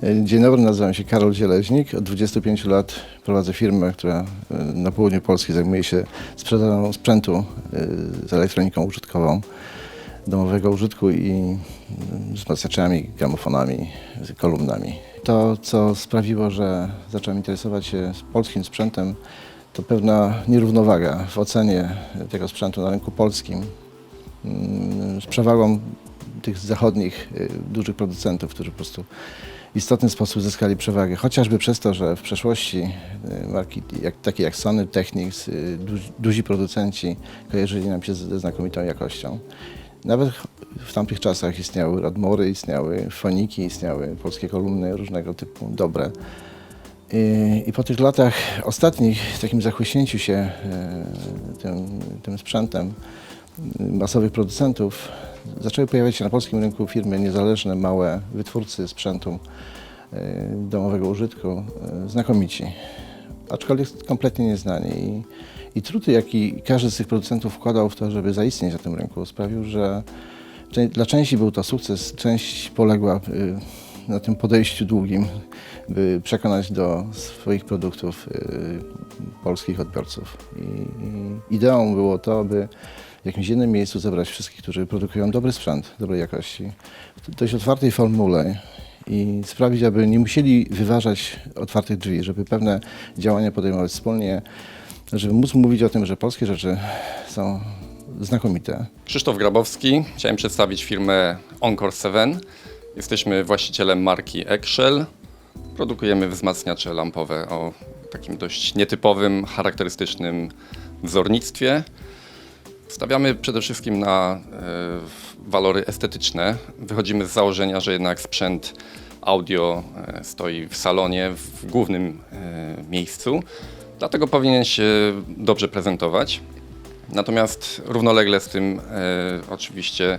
Dzień dobry, nazywam się Karol Zieleźnik. Od 25 lat prowadzę firmę, która na południu Polski zajmuje się sprzedażą sprzętu z elektroniką użytkową, domowego użytku i wzmacniaczami, gramofonami, kolumnami. To, co sprawiło, że zacząłem interesować się polskim sprzętem, to pewna nierównowaga w ocenie tego sprzętu na rynku polskim z przewagą tych zachodnich dużych producentów, którzy po prostu w istotny sposób zyskali przewagę. Chociażby przez to, że w przeszłości marki takie jak Sony, Technics, duzi producenci kojarzyli nam się ze znakomitą jakością. Nawet w tamtych czasach istniały Radmory, istniały Foniki, istniały polskie kolumny różnego typu, dobre. I po tych latach ostatnich, takim zachłyśnięciu się tym sprzętem masowych producentów, zaczęły pojawiać się na polskim rynku firmy niezależne, małe wytwórcy sprzętu domowego użytku, znakomici, aczkolwiek kompletnie nieznani. I trud, jaki każdy z tych producentów wkładał w to, żeby zaistnieć na tym rynku, sprawił, że dla części był to sukces, część poległa na tym podejściu długim, by przekonać do swoich produktów polskich odbiorców. I ideą było to, by w jakimś jednym miejscu zebrać wszystkich, którzy produkują dobry sprzęt, dobrej jakości, w dość otwartej formule i sprawić, aby nie musieli wyważać otwartych drzwi, żeby pewne działania podejmować wspólnie, żeby móc mówić o tym, że polskie rzeczy są znakomite. Krzysztof Grabowski, chciałem przedstawić firmę Encore 7. Jesteśmy właścicielem marki Eggshell. Produkujemy wzmacniacze lampowe o takim dość nietypowym, charakterystycznym wzornictwie. Stawiamy przede wszystkim na walory estetyczne. Wychodzimy z założenia, że jednak sprzęt audio stoi w salonie, w głównym miejscu, dlatego powinien się dobrze prezentować. Natomiast równolegle z tym oczywiście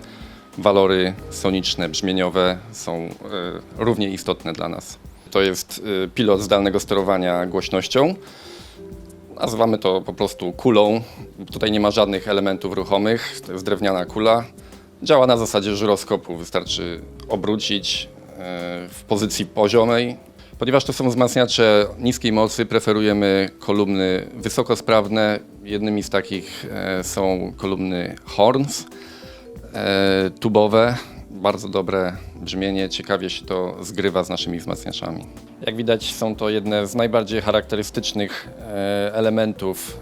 walory soniczne, brzmieniowe są równie istotne dla nas. To jest pilot zdalnego sterowania głośnością. Nazywamy to po prostu kulą. Tutaj nie ma żadnych elementów ruchomych, to jest drewniana kula. Działa na zasadzie żyroskopu, wystarczy obrócić w pozycji poziomej. Ponieważ to są wzmacniacze niskiej mocy, preferujemy kolumny wysokosprawne. Jednymi z takich są kolumny Horns, tubowe. Bardzo dobre brzmienie, ciekawie się to zgrywa z naszymi wzmacniaczami. Jak widać, są to jedne z najbardziej charakterystycznych elementów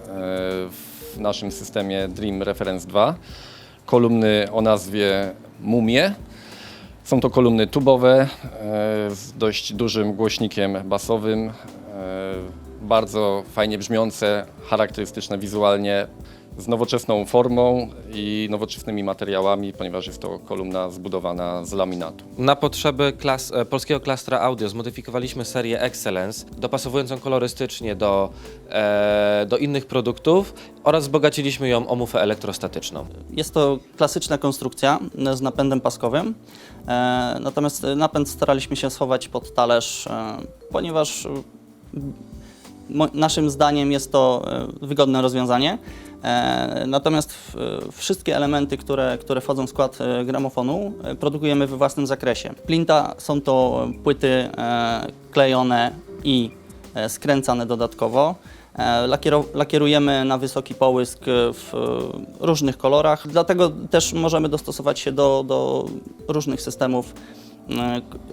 w naszym systemie Dream Reference 2. Kolumny o nazwie Mumie. Są to kolumny tubowe z dość dużym głośnikiem basowym, bardzo fajnie brzmiące, charakterystyczne wizualnie, z nowoczesną formą i nowoczesnymi materiałami, ponieważ jest to kolumna zbudowana z laminatu. Na potrzeby polskiego klastra audio zmodyfikowaliśmy serię Excellence, dopasowując ją kolorystycznie do innych produktów oraz wzbogaciliśmy ją o mufę elektrostatyczną. Jest to klasyczna konstrukcja z napędem paskowym, natomiast napęd staraliśmy się schować pod talerz, ponieważ naszym zdaniem jest to wygodne rozwiązanie. Natomiast wszystkie elementy, które wchodzą w skład gramofonu, produkujemy we własnym zakresie. Plinta są to płyty klejone i skręcane dodatkowo. Lakierujemy na wysoki połysk w różnych kolorach, dlatego też możemy dostosować się do różnych systemów,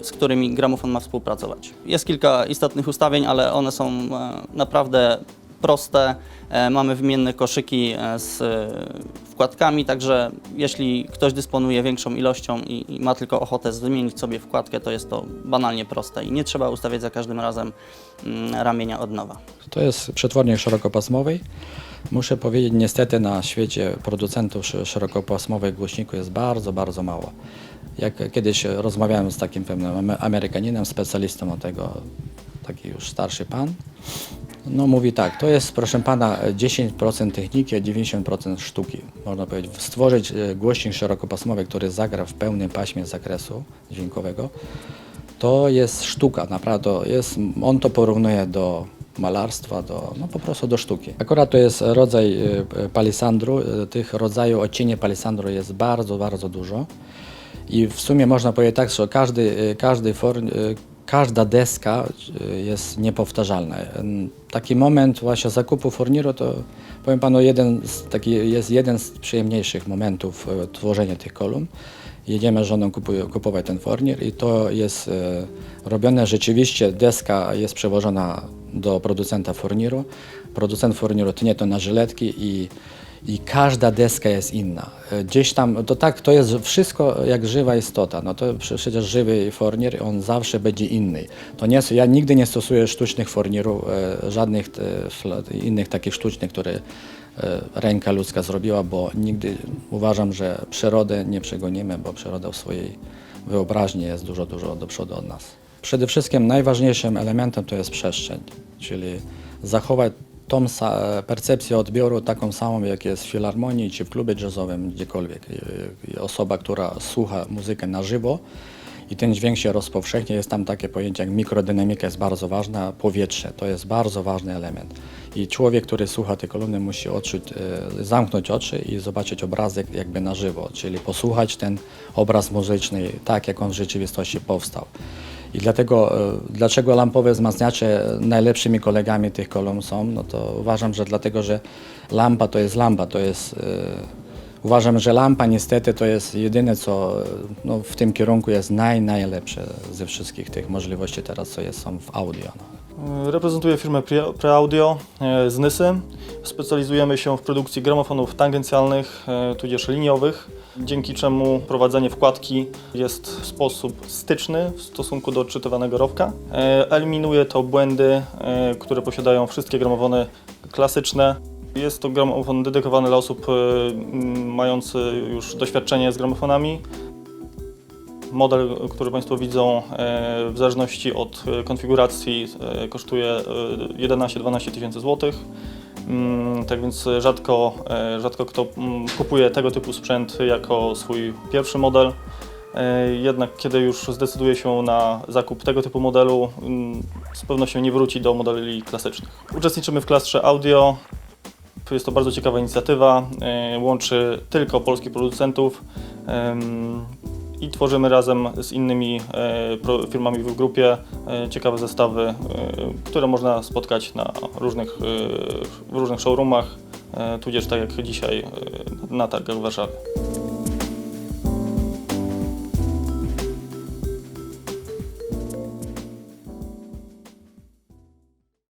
z którymi gramofon ma współpracować. Jest kilka istotnych ustawień, ale one są naprawdę proste. Mamy wymienne koszyki z wkładkami, także jeśli ktoś dysponuje większą ilością i ma tylko ochotę wymienić sobie wkładkę, to jest to banalnie proste i nie trzeba ustawiać za każdym razem ramienia od nowa. To jest przetwornik szerokopasmowej. Muszę powiedzieć, niestety na świecie producentów szerokopasmowych głośników jest bardzo, bardzo mało. Jak kiedyś rozmawiałem z takim pewnym Amerykaninem, specjalistą od tego, taki już starszy pan, no mówi tak, to jest proszę pana 10% techniki, a 90% sztuki. Można powiedzieć, stworzyć głośnik szerokopasmowy, który zagra w pełnym paśmie zakresu dźwiękowego, to jest sztuka, naprawdę. On to porównuje do malarstwa, no po prostu do sztuki. Akurat to jest rodzaj palisandru, tych rodzajów odcieni palisandru jest bardzo, bardzo dużo. I w sumie można powiedzieć tak, że każda deska jest niepowtarzalna. Taki moment właśnie zakupu furniru to powiem panu jest jeden z przyjemniejszych momentów tworzenia tych kolumn. Jedziemy z żoną kupować ten furnir i to jest robione rzeczywiście, deska jest przewożona do producenta furniru. Producent furniru tnie to na żyletki i każda deska jest inna. Gdzieś tam, to jest wszystko jak żywa istota. No to przecież żywy furnir, on zawsze będzie inny. Ja nigdy nie stosuję sztucznych furnirów, żadnych innych takich sztucznych, które ręka ludzka zrobiła, bo nigdy uważam, że przyrodę nie przegonimy, bo przyroda w swojej wyobraźni jest dużo do przodu od nas. Przede wszystkim najważniejszym elementem to jest przestrzeń, czyli zachować tą percepcję odbioru taką samą, jak jest w filharmonii, czy w klubie jazzowym, gdziekolwiek. Osoba, która słucha muzykę na żywo i ten dźwięk się rozpowszechnia, jest tam takie pojęcie jak mikrodynamika jest bardzo ważna, powietrze to jest bardzo ważny element. I człowiek, który słucha tej kolumny, musi zamknąć oczy i zobaczyć obrazek jakby na żywo, czyli posłuchać ten obraz muzyczny tak, jak on w rzeczywistości powstał. I dlaczego lampowe wzmacniacze najlepszymi kolegami tych kolumn są, no to uważam, że dlatego, że lampa, uważam, że lampa niestety to jest jedyne, co no, w tym kierunku jest najlepsze ze wszystkich tych możliwości teraz, co są w audio. No. Reprezentuję firmę Preaudio z Nysy. Specjalizujemy się w produkcji gramofonów tangencjalnych, tudzież liniowych, dzięki czemu prowadzenie wkładki jest w sposób styczny w stosunku do odczytywanego rowka. Eliminuje to błędy, które posiadają wszystkie gramofony klasyczne. Jest to gramofon dedykowany dla osób mających już doświadczenie z gramofonami. Model, który Państwo widzą, w zależności od konfiguracji kosztuje 11-12 tysięcy złotych. Tak więc rzadko kto kupuje tego typu sprzęt jako swój pierwszy model. Jednak kiedy już zdecyduje się na zakup tego typu modelu, z pewnością nie wróci do modeli klasycznych. Uczestniczymy w klastrze audio. Jest to bardzo ciekawa inicjatywa, łączy tylko polskich producentów i tworzymy razem z innymi firmami w grupie ciekawe zestawy, które można spotkać w różnych showroomach, tudzież tak jak dzisiaj na targach w Warszawie.